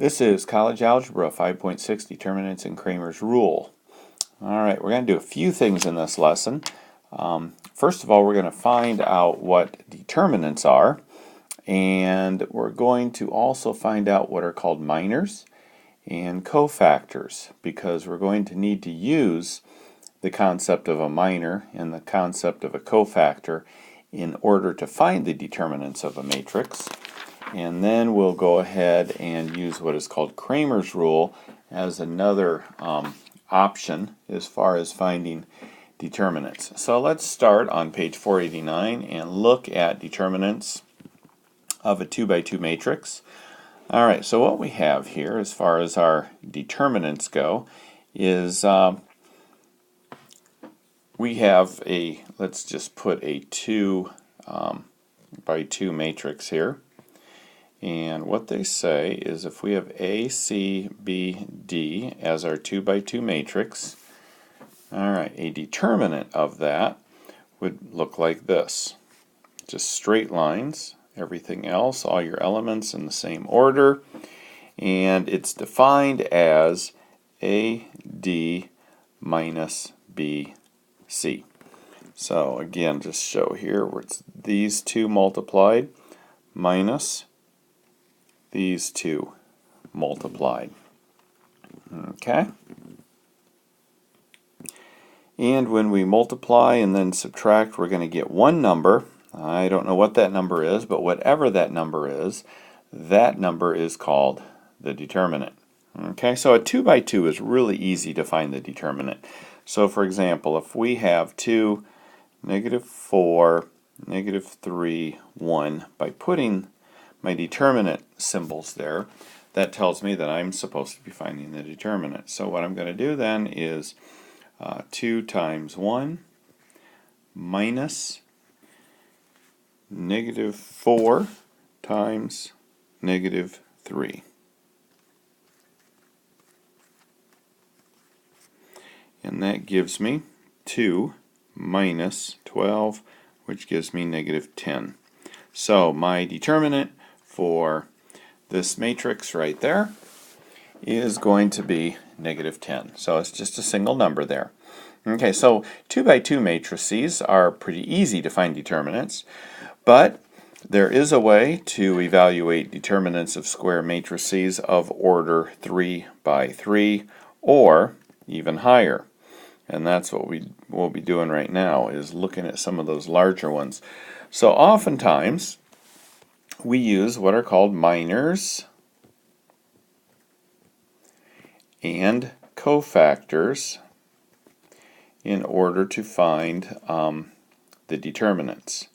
This is College Algebra 5.6 Determinants and Cramer's Rule. Alright, we're going to do a few things in this lesson. First of all, we're going to find out what determinants are, and we're going to also find out what are called minors and cofactors, because we're going to need to use the concept of a minor and the concept of a cofactor in order to find the determinants of a matrix. And then we'll go ahead and use what is called Cramer's rule as another option as far as finding determinants. So let's start on page 489 and look at determinants of a 2 by 2 matrix. Alright, so what we have here as far as our determinants go is we have a, let's just put a 2 by 2 matrix here. And what they say is if we have A, C, B, D as our 2 by 2 matrix, alright, a determinant of that would look like this. Just straight lines, everything else, all your elements in the same order, and it's defined as AD minus BC. So again, just show here where it's these two multiplied minus these two multiplied. Okay? And when we multiply and then subtract, we're going to get one number. I don't know what that number is, but whatever that number is called the determinant. Okay, so a 2 by 2 is really easy to find the determinant. So for example, if we have 2, -4, -3, 1, by putting my determinant symbols there, that tells me that I'm supposed to be finding the determinant. So what I'm going to do then is 2 times 1 minus -4 times -3. And that gives me 2 minus 12, which gives me -10. So my determinant for this matrix right there is going to be -10. So it's just a single number there. Okay, so 2 by 2 matrices are pretty easy to find determinants, but there is a way to evaluate determinants of square matrices of order 3 by 3 or even higher. And that's what we will be doing right now, is looking at some of those larger ones. So oftentimes we use what are called minors and cofactors in order to find the determinants.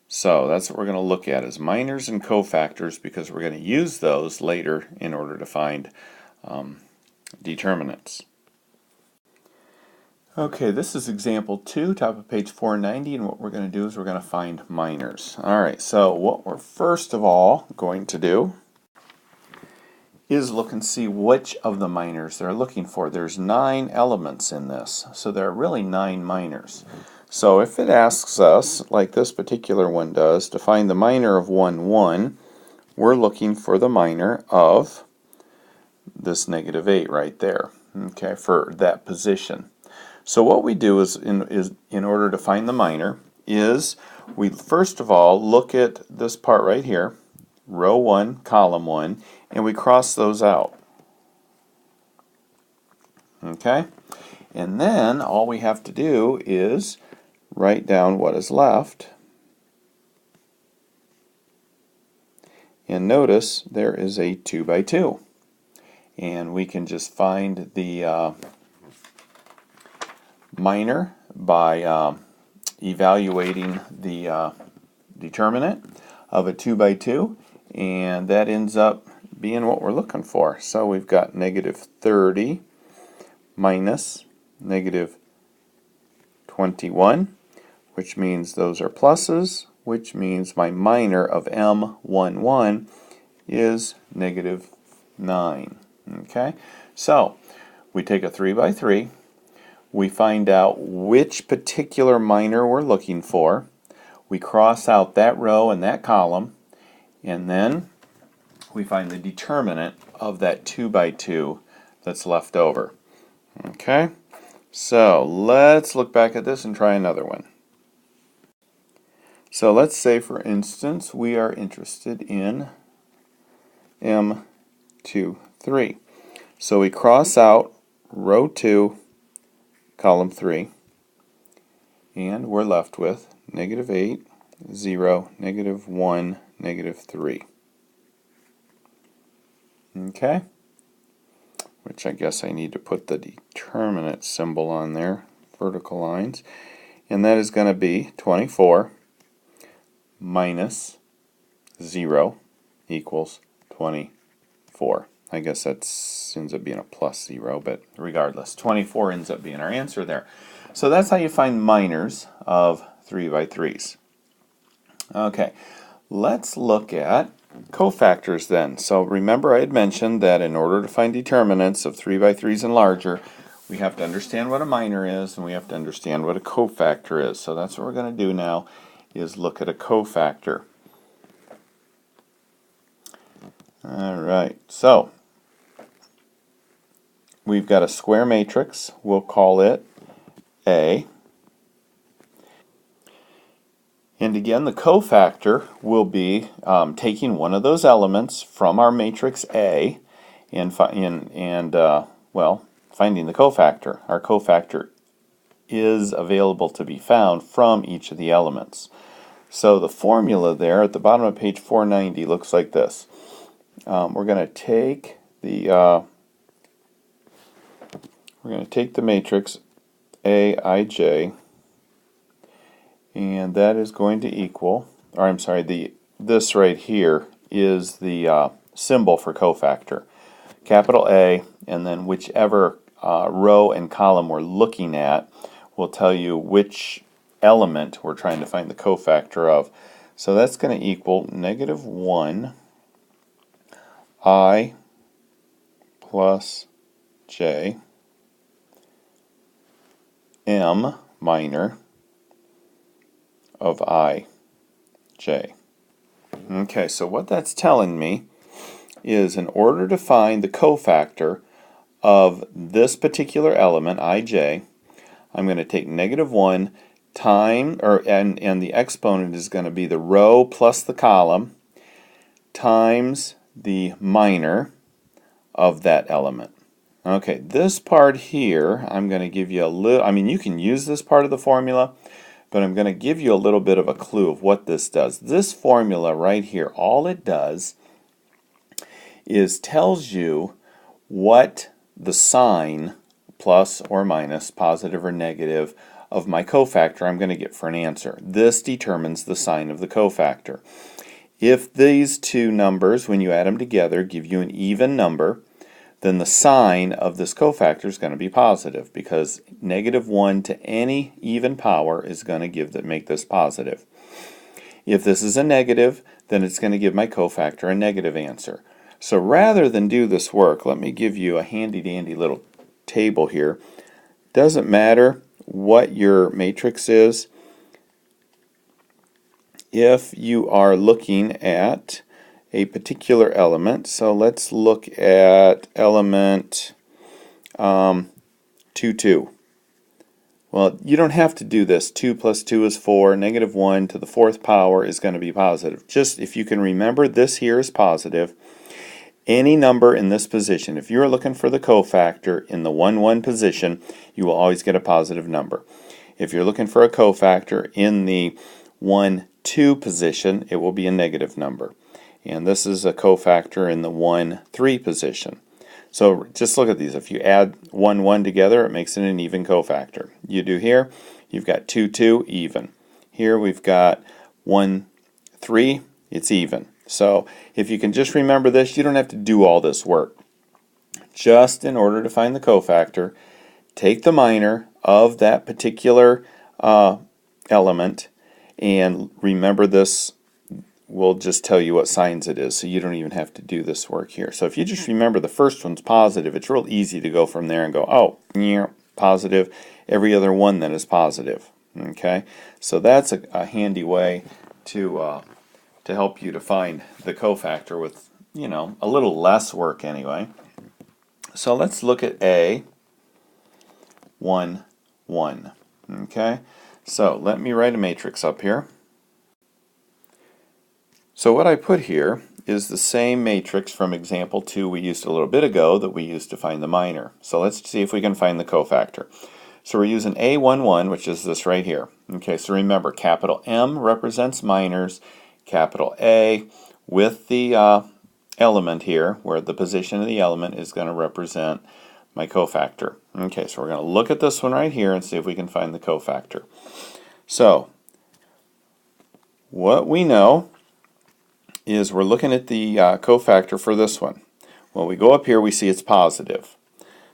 So that's what we're going to look at, is minors and cofactors, because we're going to use those later in order to find determinants. Okay, this is example 2, top of page 490, and what we're going to do is we're going to find minors. Alright, so what we're first of all going to do is look and see which of the minors they're looking for. There's 9 elements in this, so there are really 9 minors. So if it asks us, like this particular one does, to find the minor of 1, 1, we're looking for the minor of this -8 right there, okay, for that position. So what we do is in order to find the minor is we first of all look at this part right here, row 1, column 1, and we cross those out. Okay? And then all we have to do is write down what is left. And notice there is a 2 by 2. And we can just find the minor by evaluating the determinant of a 2 by 2, and that ends up being what we're looking for. So we've got -30 minus -21, which means those are pluses, which means my minor of M11 is -9. Okay, so we take a 3 by 3. We find out which particular minor we're looking for. We cross out that row and that column, and then we find the determinant of that 2 by 2 that's left over. Okay, so let's look back at this and try another one. So let's say, for instance, we are interested in M2, 3. So we cross out row 2, column 3, and we're left with -8, 0, -1, -3. Okay? Which I guess I need to put the determinant symbol on there, vertical lines. And that is going to be 24 minus 0 equals 24. I guess that ends up being a plus 0, but regardless, 24 ends up being our answer there. So that's how you find minors of 3 by 3s. Okay, let's look at cofactors then. So remember, I had mentioned that in order to find determinants of 3 by 3s and larger, we have to understand what a minor is and we have to understand what a cofactor is. So that's what we're going to do now, is look at a cofactor. Alright, so we've got a square matrix. We'll call it A. And again, the cofactor will be taking one of those elements from our matrix A and finding the cofactor. Our cofactor is available to be found from each of the elements. So the formula there at the bottom of page 490 looks like this. We're going to take the matrix Aij, and that is going to equal, or I'm sorry, this right here is the symbol for cofactor. Capital A, and then whichever row and column we're looking at will tell you which element we're trying to find the cofactor of. So that's going to equal -1 I plus j m minor of I j. Okay, so what that's telling me is, in order to find the cofactor of this particular element, ij, I'm going to take -1 and the exponent is going to be the row plus the column times the minor of that element. Okay, this part here, I'm going to give you a little, you can use this part of the formula, but I'm going to give you a little bit of a clue of what this does. This formula right here, all it does is tells you what the sign, plus or minus, positive or negative, of my cofactor I'm going to get for an answer. This determines the sign of the cofactor. If these two numbers, when you add them together, give you an even number, then the sign of this cofactor is going to be positive, because -1 to any even power is going to make this positive. If this is a negative, then it's going to give my cofactor a negative answer. So rather than do this work, let me give you a handy-dandy little table here. Doesn't matter what your matrix is. If you are looking at a particular element, so let's look at element 2, 2. Well, you don't have to do this. 2 plus 2 is 4. -1 to the 4th power is going to be positive. Just if you can remember, this here is positive. Any number in this position, if you're looking for the cofactor in the 1, 1 position, you will always get a positive number. If you're looking for a cofactor in the 1, 2 position, it will be a negative number. And this is a cofactor in the 1, 3 position. So just look at these. If you add 1, 1 together, it makes it an even cofactor. You do here, you've got 2, 2, even. Here we've got 1, 3, it's even. So if you can just remember this, you don't have to do all this work. Just in order to find the cofactor, take the minor of that particular element, and remember this will just tell you what signs it is, so you don't even have to do this work here. So if you just remember the first one's positive, it's real easy to go from there and go, oh, yeah, positive. Every other one then is positive. Okay, so that's a handy way to help you to find the cofactor with you know, a little less work anyway. So let's look at A, 1, 1. Okay, so let me write a matrix up here. So what I put here is the same matrix from example 2 we used a little bit ago that we used to find the minor. So let's see if we can find the cofactor. So we're using A11, which is this right here. Okay, so remember, capital M represents minors, capital A with the element here, where the position of the element is going to represent my cofactor. Okay, so we're going to look at this one right here and see if we can find the cofactor. So, what we know is we're looking at the cofactor for this one. When we go up here, we see it's positive.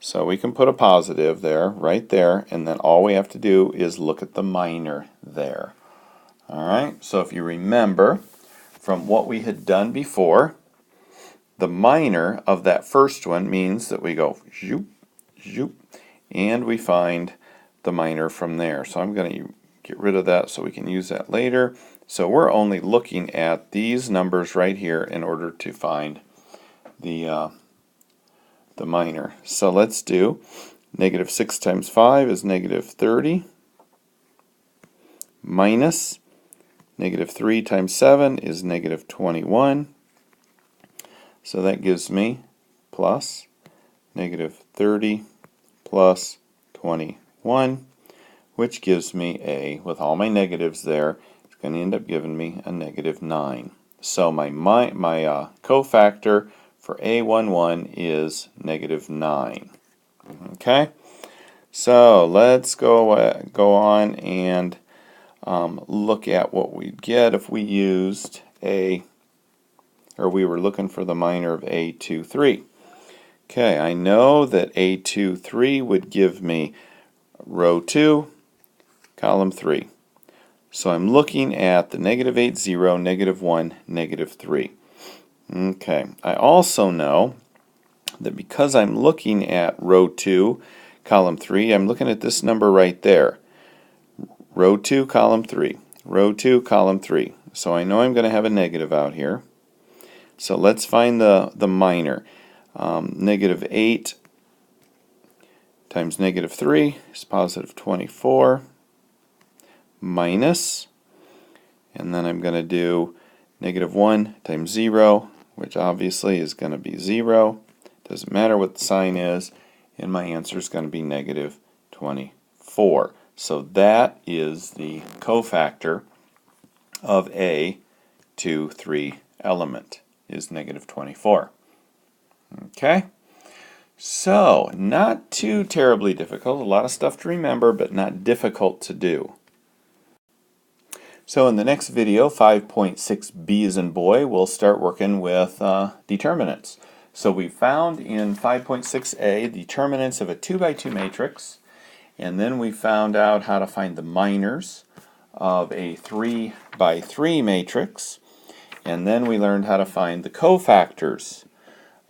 So we can put a positive there, right there, and then all we have to do is look at the minor there. Alright, so if you remember from what we had done before, the minor of that first one means that we go zoop, zoop, and we find the minor from there. So I'm going to get rid of that so we can use that later. So we're only looking at these numbers right here in order to find the minor. So let's do negative 6 times 5 is negative 30 minus negative 3 times 7 is negative 21. So that gives me plus negative 30 plus 21, which gives me a, with all my negatives there, it's going to end up giving me a negative 9. So my cofactor for A11 is negative 9. Okay, so let's go on and look at what we'd get if we used we were looking for the minor of A23. Okay, I know that A23 would give me row 2, column 3. So I'm looking at the negative 8, 0, negative 1, negative 3. Okay, I also know that because I'm looking at row 2, column 3, I'm looking at this number right there. Row 2, column 3. Row 2, column 3. So I know I'm going to have a negative out here. So let's find the minor. Negative 8 times negative 3 is positive 24 minus, and then I'm going to do negative 1 times 0, which obviously is going to be 0. Doesn't matter what the sign is, and my answer is going to be negative 24. So that is the cofactor of a 2, 3 element, is negative 24. Okay, so not too terribly difficult. A lot of stuff to remember, but not difficult to do. So in the next video, 5.6b as in boy, we'll start working with determinants. So we found in 5.6a determinants of a 2 by 2 matrix, and then we found out how to find the minors of a 3 by 3 matrix, and then we learned how to find the cofactors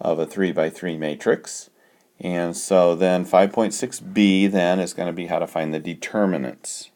of a 3 by 3 matrix. And so then 5.6b then is going to be how to find the determinants.